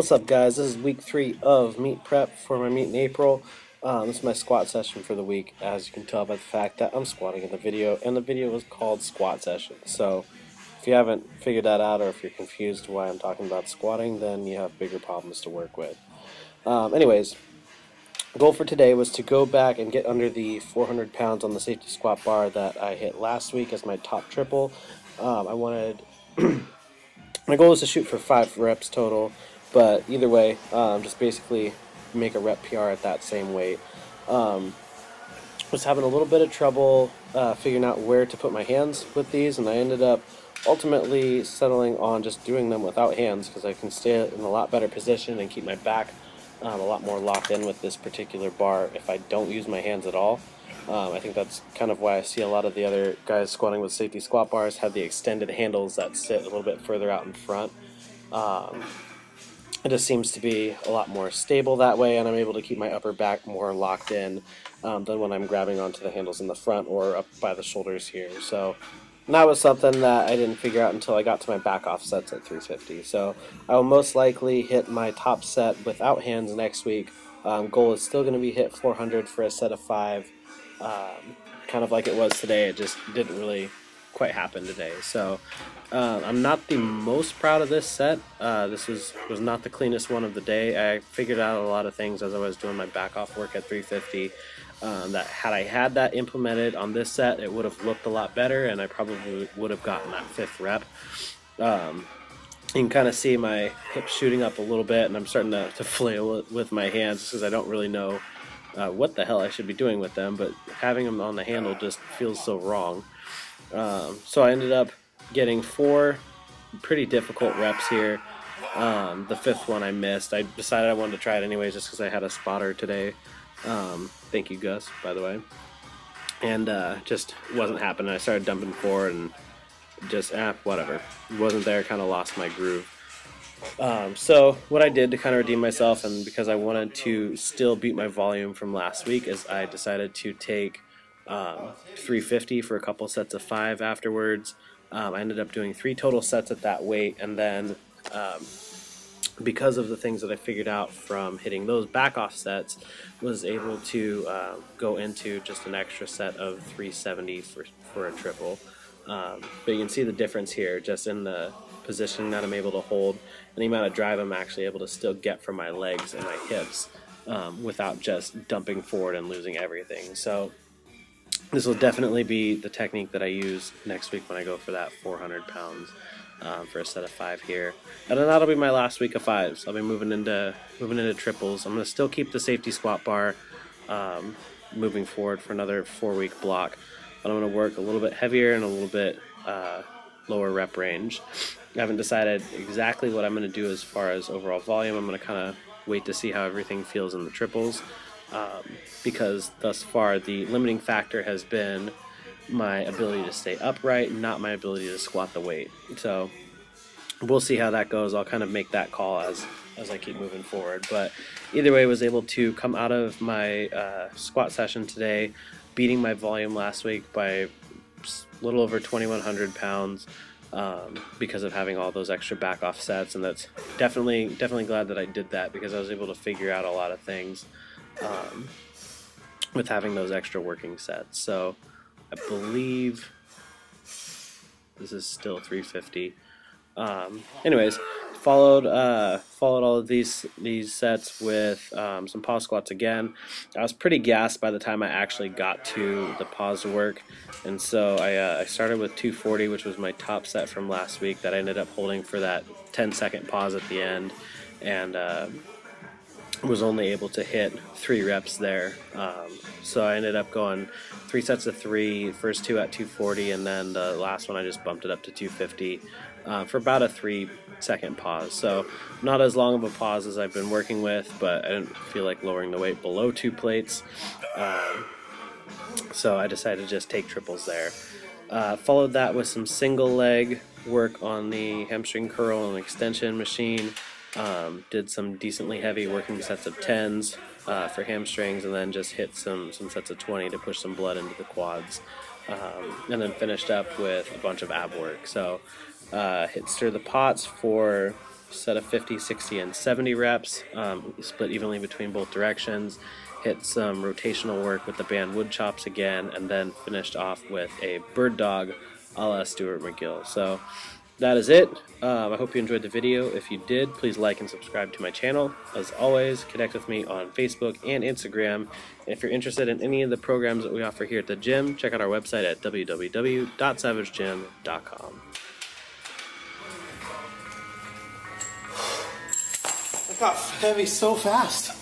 What's up, guys? This is week 3 of meet prep for my meet in April. This is my squat session for the week, as you can tell by the fact that I'm squatting in the video, and the video was called Squat Session. So, if you haven't figured that out, or if you're confused why I'm talking about squatting, then you have bigger problems to work with. Anyways, the goal for today was to go back and get under the 400 pounds on the safety squat bar that I hit last week as my top triple. My goal is to shoot for 5 reps total, but either way, just basically make a rep PR at that same weight. Was having a little bit of trouble figuring out where to put my hands with these, and I ended up ultimately settling on just doing them without hands because I can stay in a lot better position and keep my back a lot more locked in with this particular bar if I don't use my hands at all. I think that's kind of why I see a lot of the other guys squatting with safety squat bars have the extended handles that sit a little bit further out in front. It just seems to be a lot more stable that way, and I'm able to keep my upper back more locked in than when I'm grabbing onto the handles in the front or up by the shoulders here. So that was something that I didn't figure out until I got to my back off sets at 350. So I will most likely hit my top set without hands next week. Goal is still going to be hit 400 for a set of 5. Kind of like it was today. It just didn't really quite happen today. So I'm not the most proud of this set. This was not the cleanest one of the day. I figured out a lot of things as I was doing my back off work at 350. That had I had that implemented on this set, it would have looked a lot better, and I probably would have gotten that 5th rep. You can kind of see my hips shooting up a little bit, and I'm starting to flail with my hands because I don't really know what the hell I should be doing with them, but having them on the handle just feels so wrong. So I ended up getting 4 pretty difficult reps here. The 5th one I missed. I decided I wanted to try it anyways just because I had a spotter today. Thank you, Gus, by the way. And just wasn't happening. I started dumping forward and just, whatever. Wasn't there, kind of lost my groove. So what I did to kind of redeem myself, and because I wanted to still beat my volume from last week, is I decided to take 350 for a couple sets of 5 afterwards. I ended up doing 3 total sets at that weight, and then because of the things that I figured out from hitting those back off sets, was able to go into just an extra set of 370 for a triple. But you can see the difference here just in the position that I'm able to hold and the amount of drive I'm actually able to still get from my legs and my hips without just dumping forward and losing everything. So this will definitely be the technique that I use next week when I go for that 400 pounds for a set of 5 here. And then that'll be my last week of 5s. I'll be moving into triples. I'm going to still keep the safety squat bar moving forward for another 4-week block. But I'm going to work a little bit heavier and a little bit lower rep range. I haven't decided exactly what I'm going to do as far as overall volume. I'm going to kind of wait to see how everything feels in the triples. Because thus far the limiting factor has been my ability to stay upright, not my ability to squat the weight. So we'll see how that goes. I'll kind of make that call as I keep moving forward. But either way, I was able to come out of my squat session today, beating my volume last week by a little over 2,100 pounds because of having all those extra back off sets. And that's definitely glad that I did that, because I was able to figure out a lot of things with having those extra working sets. So I believe this is still 350. Anyways, followed all of these sets with some pause squats again. I was pretty gassed by the time I actually got to the pause work, and so I started with 240, which was my top set from last week that I ended up holding for that 10-second pause at the end, and was only able to hit 3 reps there. So I ended up going 3 sets of 3, first 2 at 240, and then the last one I just bumped it up to 250 for about a 3-second pause. So not as long of a pause as I've been working with, but I didn't feel like lowering the weight below 2 plates. So I decided to just take triples there. Followed that with some single leg work on the hamstring curl and extension machine. Did some decently heavy working sets of 10s for hamstrings, and then just hit some sets of 20 to push some blood into the quads, and then finished up with a bunch of ab work. So hit stir the pots for set of 50, 60, and 70 reps, split evenly between both directions. Hit some rotational work with the band woodchops again, and then finished off with a bird dog a la Stuart McGill. So that is it. I hope you enjoyed the video. If you did, please like and subscribe to my channel. As always, connect with me on Facebook and Instagram. And if you're interested in any of the programs that we offer here at the gym, check out our website at www.savagegym.com. I got heavy so fast.